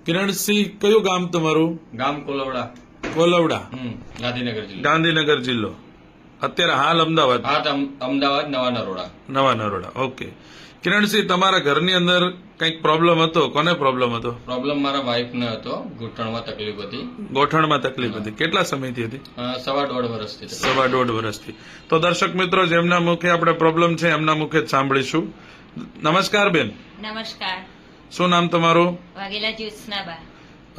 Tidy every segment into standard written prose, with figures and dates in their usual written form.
કિરણસિંહ, કયું ગામ તમારું? ગામ કોલવડા, કોલવડા, ગાંધીનગર જિલ્લો. ગાંધીનગર જિલ્લો. અત્યારે હાલ અમદાવાદ, હા, અમદાવાદ નવા નરોડા. નવા નરોડા. ઓકે. કિરણસિંહ, તમારા ઘરની અંદર કંઈક પ્રોબ્લેમ હતો? કોને પ્રોબ્લેમ હતો? પ્રોબ્લેમ મારા વાઇફ ને હતો. ઘૂંટણમાં તકલીફ હતી. ગોઠણમાં તકલીફ હતી. કેટલા સમયથી હતી? 1.5 વર્ષથી તકલીફ. 1.5 વર્ષથી. તો દર્શક મિત્રો, જેમના મુખે આપણે પ્રોબ્લેમ છે એમના મુખે જ સાંભળીશું. નમસ્કાર બેન. નમસ્કાર. શું નામ તમારું? વાઘેલા જ્યોત્સનાબા.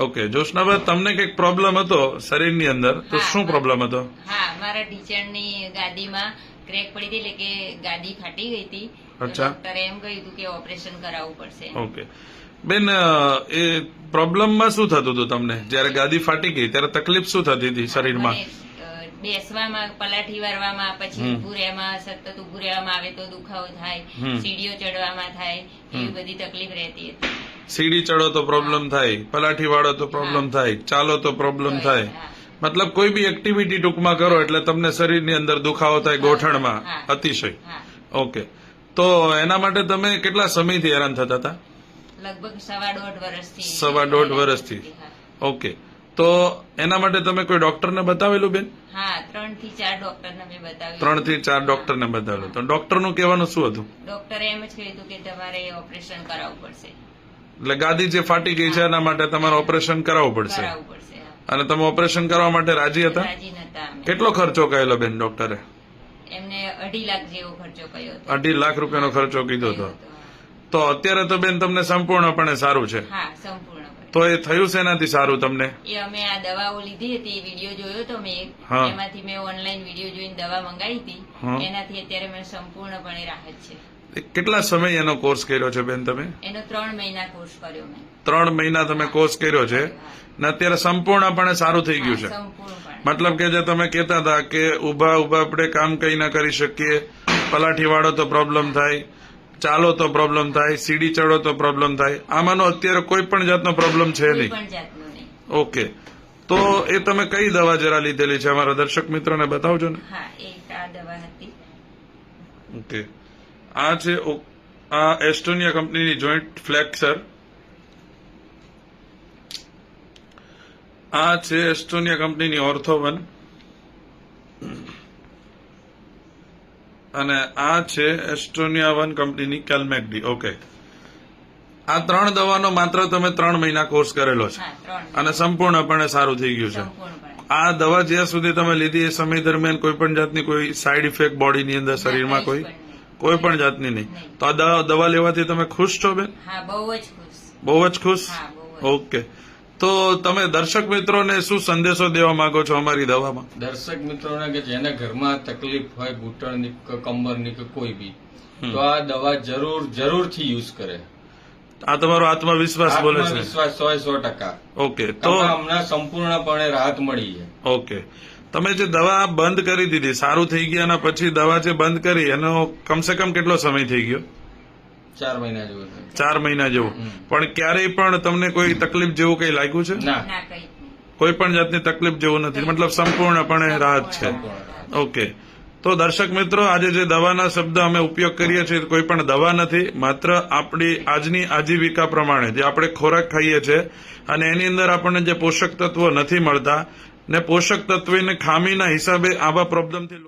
ઓકે, જ્યોત્સનાબા, તમને કંઈક પ્રોબ્લેમ હતો શરીરની અંદર, તો હા, શું પ્રોબ્લેમ હતો? હા, મારા ટીચરની ગાદીમાં ક્રેક પડી હતી, એટલે કે ગાદી ફાટી ગઈ હતી. તો અચ્છા. ડોક્ટરે એમ કહ્યું હતું કે ઓપરેશન કરાવવું પડશે. ઓકે બેન, એ પ્રોબ્લેમમાં શું થતું હતું તમને? જયારે ગાદી ફાટી ગઈ ત્યારે તકલીફ શું થતી હતી શરીરમાં? મને, બેસવામાં, પલાઠી વારવામાં, પછી ઉભું રહેવામાં, સતત ઉભું રહેવામાં આવે તો દુખાવો થાય, સીડીઓ ચડવામાં થાય, એવી બધી તકલીફ રહેતી હતી. સીડી ચડો તો પ્રોબ્લેમ થાય, પલાઠી વાળો તો પ્રોબ્લેમ થાય, ચાલો તો પ્રોબ્લેમ થાય. મતલબ કોઈ બી એક્ટિવિટી ટૂંકમાં કરો એટલે તમને શરીરની અંદર દુખાવો થાય, ગોઠણમાં અતિશય. હા, ઓકે, તો એના માટે તમે કેટલા સમયથી હેરાન થતા હતા? લગભગ 1.5 વર્ષથી. 1.5 વર્ષથી. હા. ઓકે, તો એના માટે તમે કોઈ ડોક્ટરને બતાવેલું બેન? હા, 3 થી 4 ડોક્ટરને મેં બતાવ્યું. 3 થી 4 ડોક્ટરને બતાવેલું. તો ડોક્ટરનું કહેવાનું શું હતું? ડોક્ટરે એમ જ કહ્યું હતું કે તમારે ઓપરેશન કરાવવું પડશે. એટલે ગાદી જે ફાટી ગઈ છે એના માટે તમારે ઓપરેશન કરાવવું પડશે. કરાવવું પડશે. હા. અને તમે ઓપરેશન કરવા માટે રાજી હતા? રાજી નતા અમે. કેટલો ખર્ચો કહેલો બેન ડોક્ટરે? એમને 2.5 લાખ જેવો ખર્ચો કર્યો હતો. 2.5 લાખ રૂપિયાનો ખર્ચો કીધો હતો. કહ્યું હતું, તો અત્યારે તો બેન તમને સંપૂર્ણપણે સારું છે. હા. હા, સંપૂર્ણપણે. તો એ થયું છે એનાથી સારું તમને? એ અમે આ દવાઓ લીધી હતી, વિડીયો જોયો તો મેં. હા. એમાંથી મેં ઓનલાઈન વિડીયો જોઈને દવા મંગાવી હતી. હા. એનાથી અત્યારે મને સંપૂર્ણપણે રાહત છે. કેટલા સમય એનો કોર્સ કર્યો છે બેન તમે? એનો 3 મહિના કોર્સ કર્યો મેં. 3 મહિના તમે કોર્સ કર્યો છે ને અત્યારે સંપૂર્ણપણે સારું થઈ ગયું છે. હા, સંપૂર્ણપણે. મતલબ કે જે તમે કહેતા હતા કે ઉભા આપણે કામ કઈ ના કરી શકીએ, પલાઠી વાળો તો પ્રોબ્લેમ થાય, ચાલો તો પ્રોબ્લેમ થાય, સીડી ચડો તો પ્રોબ્લેમ થાય, આમાંનો અત્યારે કોઈ પણ જાતનો પ્રોબ્લેમ છે કોઈ નહીં. પણ જાતનું નહીં. ઓકે, તો એ તમે કઈ દવા જરા લીધેલી છે અમારા દર્શક મિત્રોને બતાવજો ને. હા, એક આ દવા હતી. ઓકે, આ છે આ એસ્ટોનિયા કંપનીની જોઈન્ટ ફ્લેક્સર. આ છે એસ્ટોનિયા કંપનીની ઓર્થોવન અને આ છે એસ્ટોનિયા 1 કંપનીની કેલ્મેકડી. ઓકે, આ 3 દવાનો માત્ર તમે 3 મહિના કોર્સ કરેલો છે હા, 3 અને સંપૂર્ણપણે સારું થઈ ગયું છે. સંપૂર્ણપણે. આ દવા જ્યાં સુધી તમે લીધી એ સમય દરમિયાન કોઈ પણ જાતની કોઈ સાઈડ ઇફેક્ટ બોડીની અંદર શરીરમાં કોઈ પણ જાતની નહીં. તો આ દવા લેવાથી તમે ખુશ છો બેન? હા, બહુ જ ખુશ. બહુ જ ખુશ. હા, બહુ જ. ઓકે, તો તમે દર્શક મિત્રોને શું સંદેશો દેવા માંગો છો અમારી દવામાં? દર્શક મિત્રોને કે જેના ઘરમાં તકલીફ હોય, ઘૂંટણની કે કમરની કે કોઈ બી, તો આ દવા જરૂરથી યુઝ કરે. આ તમારો આત્મવિશ્વાસ બોલે છે? આત્મવિશ્વાસ 100%. ઓકે, તો હમણાં સંપૂર્ણપણે રાહત મળી છે. ઓકે, તમે જે દવા બંધ કરી દીધી, સારું થઈ ગયા અને પછી દવા જે બંધ કરી એનો કમસે કમ કેટલો સમય થઈ ગયો? 4 મહિના જેવું. 4 મહિના જેવું. પણ ક્યારેય પણ તમને કોઈ તકલીફ જેવું કઈ લાગ્યું છે? ના, ના, કંઈ જ નહીં. કોઈ પણ જાતની તકલીફ જેવું નથી, મતલબ સંપૂર્ણપણે રાહત છે. ઓકે, તો દર્શક મિત્રો, આજે જે દવાના શબ્દ અમે ઉપયોગ કરીએ છીએ કોઈ પણ દવા નથી, માત્ર આપણી આજની આજીવિકા પ્રમાણે જે આપણે ખોરાક ખાઈએ છીએ અને એની અંદર આપણને જે પોષક તત્વો નથી મળતા ને પોષક તત્વની ખામીના હિસાબે આવા પ્રોબ્લેમથી